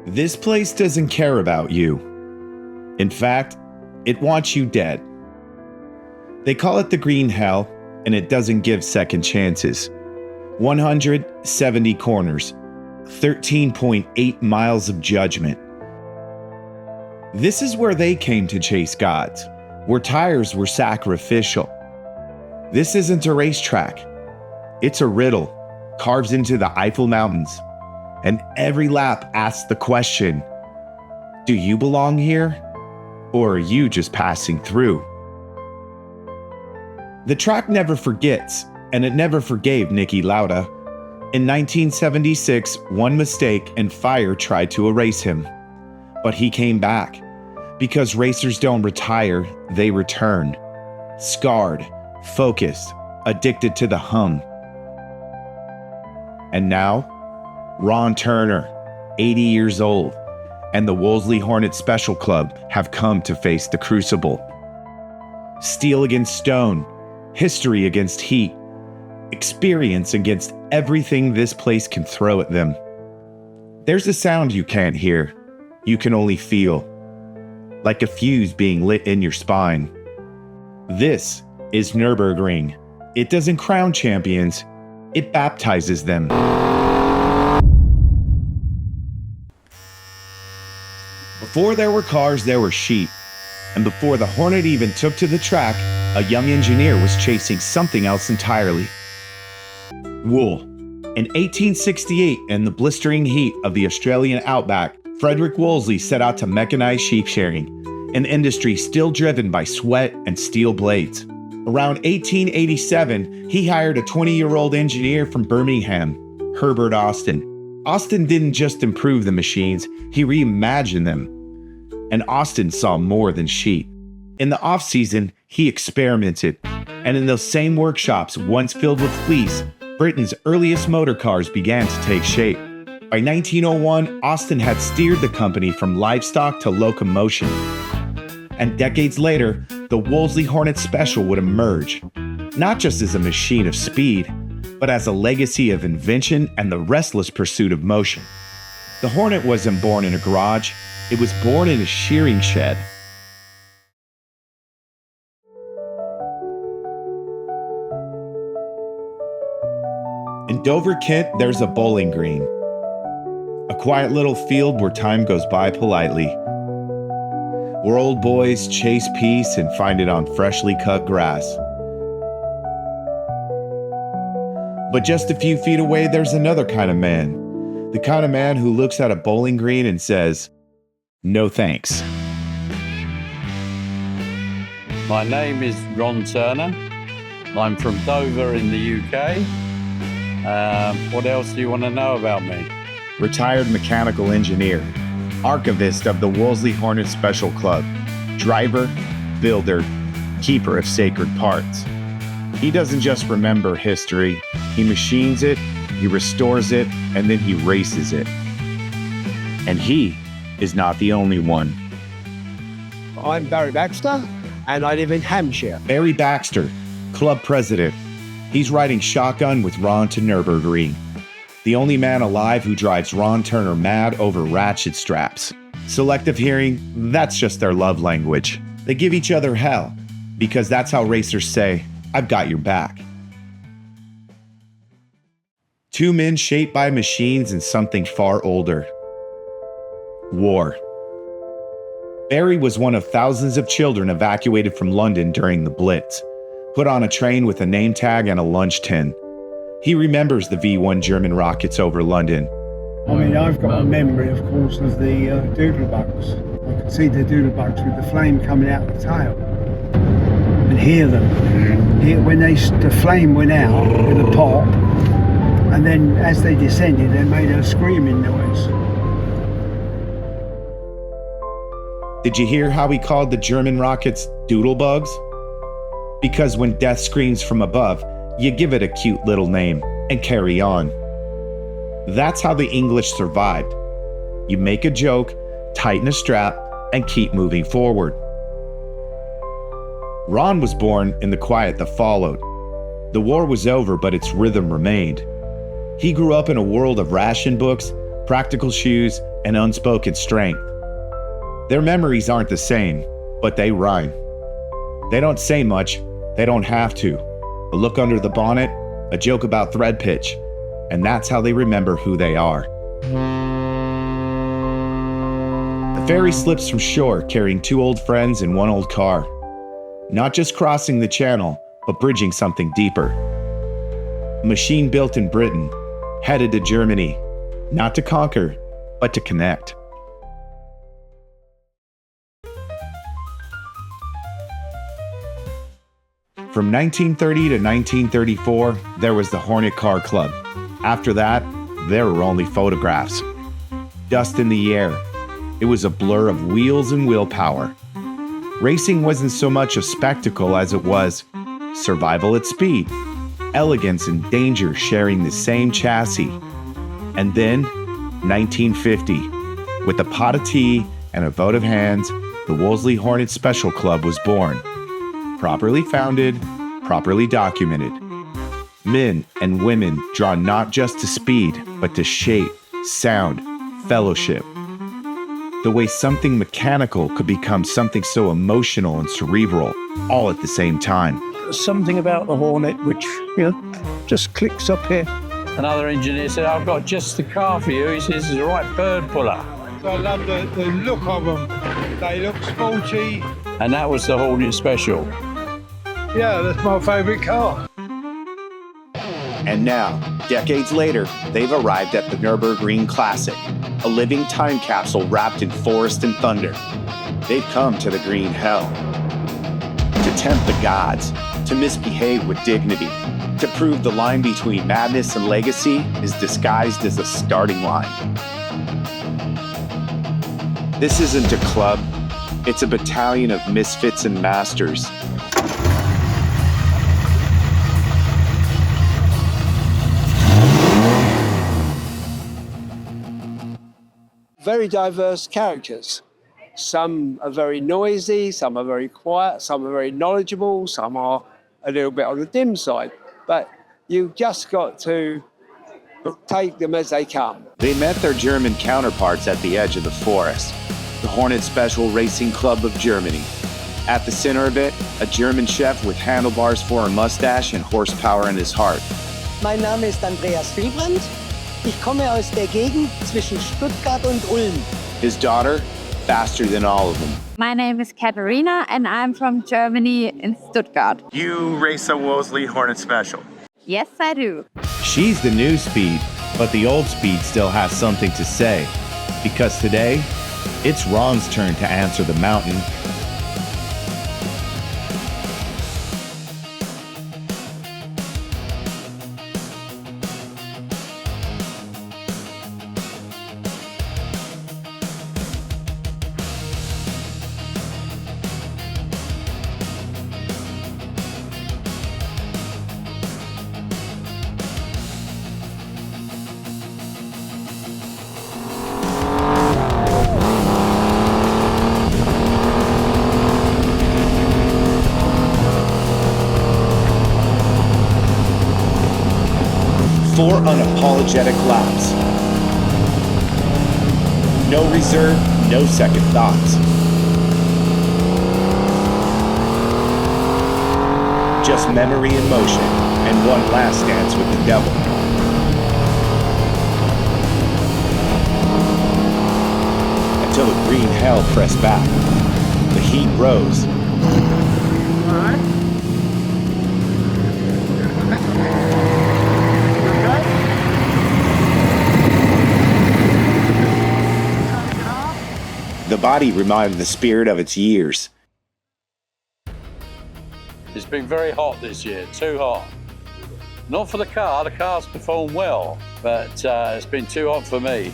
This place doesn't care about you. In fact, it wants you dead. They call it the Green Hell, and it doesn't give second chances. 170 corners, 13.8 miles of judgment. This is where they came to chase gods, where tires were sacrificial. This isn't a racetrack. It's a riddle carved into the Eifel Mountains. And every lap asks the question, do you belong here? Or are you just passing through? The track never forgets, and it never forgave Niki Lauda. In 1976, one mistake and fire tried to erase him. But he came back, because racers don't retire, they return. Scarred, focused, addicted to the hum. And now, Ron Turner, 80 years old, and the Wolseley Hornet Special Club have come to face the crucible. Steel against stone, history against heat, experience against everything this place can throw at them. There's a sound you can't hear, you can only feel, like a fuse being lit in your spine. This is Nürburgring. It doesn't crown champions, it baptizes them. Before there were cars, there were sheep. And before the Hornet even took to the track, a young engineer was chasing something else entirely. Wool. In 1868, in the blistering heat of the Australian outback, Frederick Wolseley set out to mechanize sheep shearing, an industry still driven by sweat and steel blades. Around 1887, he hired a 20-year-old engineer from Birmingham, Herbert Austin. Austin didn't just improve the machines, he reimagined them. And Austin saw more than sheep. In the off-season, he experimented. And in those same workshops, once filled with fleece, Britain's earliest motor cars began to take shape. By 1901, Austin had steered the company from livestock to locomotion. And decades later, the Wolseley Hornet Special would emerge, not just as a machine of speed, but as a legacy of invention and the restless pursuit of motion. The Hornet wasn't born in a garage, it was born in a shearing shed. In Dover, Kent, there's a bowling green. A quiet little field where time goes by politely. Where old boys chase peace and find it on freshly cut grass. But just a few feet away, there's another kind of man. The kind of man who looks at a bowling green and says, no thanks. My name is Ron Turner. I'm from Dover in the UK. What else do you want to know about me? Retired mechanical engineer, archivist of the Wolseley Hornet Special Club, driver, builder, keeper of sacred parts. He doesn't just remember history, he machines it, he restores it, and then he races it. And he is not the only one. I'm Barry Baxter, and I live in Hampshire. Barry Baxter, club president. He's riding shotgun with Ron to Nürburgring. The only man alive who drives Ron Turner mad over ratchet straps. Selective hearing, that's just their love language. They give each other hell, because that's how racers say, I've got your back. Two men shaped by machines and something far older. War. Barry was one of thousands of children evacuated from London during the Blitz, put on a train with a name tag and a lunch tin. He remembers the V-1 German rockets over London. I mean, I've got a memory, of course, of the doodlebugs. I could see the doodlebugs with the flame coming out the tail and hear them. When the flame went out with a pop, and then as they descended, they made a screaming noise. Did you hear how he called the German rockets doodlebugs? Because when death screams from above, you give it a cute little name and carry on. That's how the English survived. You make a joke, tighten a strap, and keep moving forward. Ron was born in the quiet that followed. The war was over, but its rhythm remained. He grew up in a world of ration books, practical shoes, and unspoken strength. Their memories aren't the same, but they rhyme. They don't say much, they don't have to. A look under the bonnet, a joke about thread pitch, and that's how they remember who they are. The ferry slips from shore carrying 2 old friends and 1 old car. Not just crossing the channel, but bridging something deeper. A machine built in Britain, headed to Germany, not to conquer, but to connect. From 1930 to 1934, there was the Hornet Car Club. After that, there were only photographs. Dust in the air. It was a blur of wheels and willpower. Racing wasn't so much a spectacle as it was survival at speed, elegance and danger sharing the same chassis. And then, 1950, with a pot of tea and a vote of hands, the Wolseley Hornet Special Club was born. Properly founded, properly documented. Men and women drawn not just to speed, but to shape, sound, fellowship. The way something mechanical could become something so emotional and cerebral, all at the same time. Something about the Hornet which, just clicks up here. Another engineer said, I've got just the car for you. He says, he's the right bird puller. I love the look of them. They look sporty. And that was the Hornet Special. Yeah, that's my favourite car. And now, decades later, they've arrived at the Nürburgring Classic, a living time capsule wrapped in forest and thunder. They've come to the green hell. To tempt the gods, to misbehave with dignity, to prove the line between madness and legacy is disguised as a starting line. This isn't a club, it's a battalion of misfits and masters. Very diverse characters. Some are very noisy, some are very quiet, some are very knowledgeable, some are a little bit on the dim side. But you've just got to take them as they come. They met their German counterparts at the edge of the forest, the Hornet Special Racing Club of Germany. At the center of it, a German chef with handlebars for a mustache and horsepower in his heart. Mein Name ist Andreas Wilbrand. Ich komme aus der Gegend zwischen Stuttgart und Ulm. His daughter, faster than all of them. My name is Katharina and I'm from Germany in Stuttgart. You race a Wolseley Hornet Special. Yes, I do. She's the new speed, but the old speed still has something to say. Because today, it's Ron's turn to answer the mountain. Four unapologetic laps. No reserve, no second thoughts. Just memory and motion, and one last dance with the devil. Until the green hell pressed back. The heat rose. The body reminded the spirit of its years. It's been very hot this year, too hot. Not for the car's performed well, but it's been too hot for me.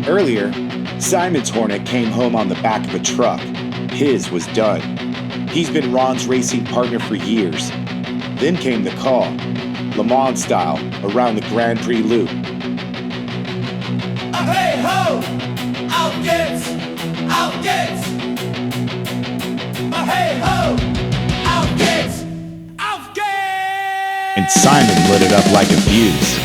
Earlier, Simon's Hornet came home on the back of a truck. His was done. He's been Ron's racing partner for years. Then came the call, Le Mans style, around the Grand Prix loop. Hey ho! Auf geht's! Auf geht's! Hey ho! Auf geht's! Auf geht's! And Simon lit it up like a fuse.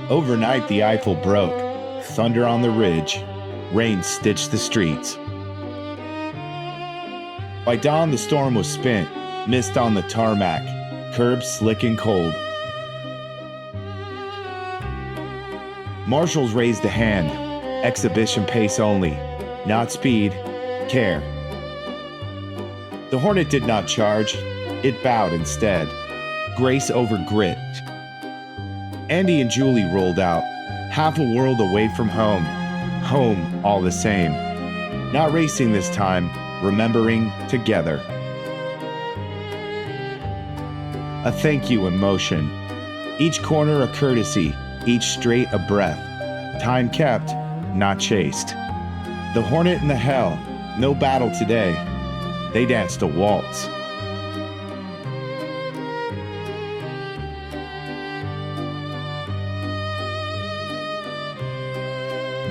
Overnight, the Eiffel broke. Thunder on the ridge. Rain stitched the streets. By dawn, the storm was spent. Mist on the tarmac. Curbs slick and cold. Marshals raised a hand. Exhibition pace only. Not speed. Care. The Hornet did not charge. It bowed instead. Grace over grit. Andy and Julie rolled out, half a world away from home. Home all the same. Not racing this time, remembering together. A thank you in motion. Each corner a courtesy, each straight a breath. Time kept, not chased. The Hornet and the Hell, no battle today. They danced a waltz.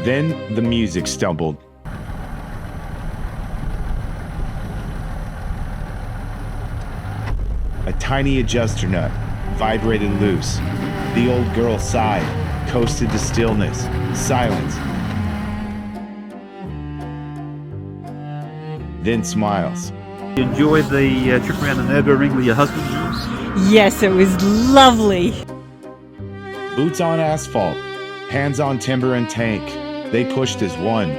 Then the music stumbled. A tiny adjuster nut vibrated loose. The old girl sighed, coasted to stillness, silence. Then smiles. You enjoyed the trip around the Nürburgring with your husband? Yes, it was lovely. Boots on asphalt, hands on timber and tank. They pushed as one.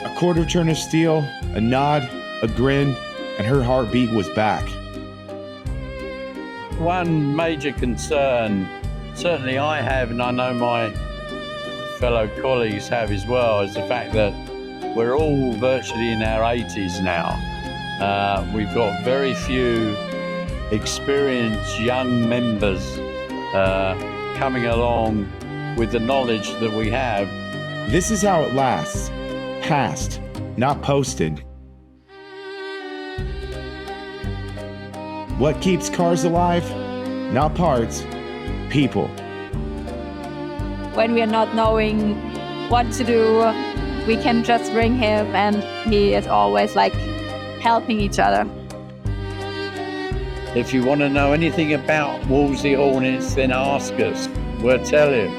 A quarter turn of steel, a nod, a grin, and her heartbeat was back. One major concern, certainly I have, and I know my fellow colleagues have as well, is the fact that we're all virtually in our 80s now. We've got very few experienced young members coming along with the knowledge that we have. This is how it lasts. Past, not posted. What keeps cars alive? Not parts, people. When we are not knowing what to do, we can just ring him and he is always like helping each other. If you want to know anything about Wolseley Hornets, then ask us. We'll tell you.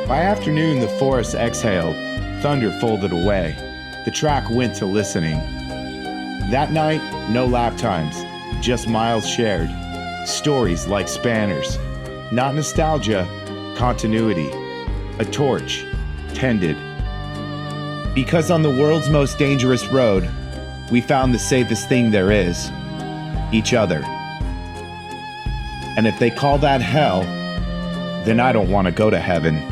By afternoon, the forest exhaled. Thunder folded away. The track went to listening. That night, no lap times, just miles shared. Stories like spanners. Not nostalgia, continuity. A torch, tended. Because on the world's most dangerous road, we found the safest thing there is. Each other. And if they call that hell, then I don't want to go to heaven.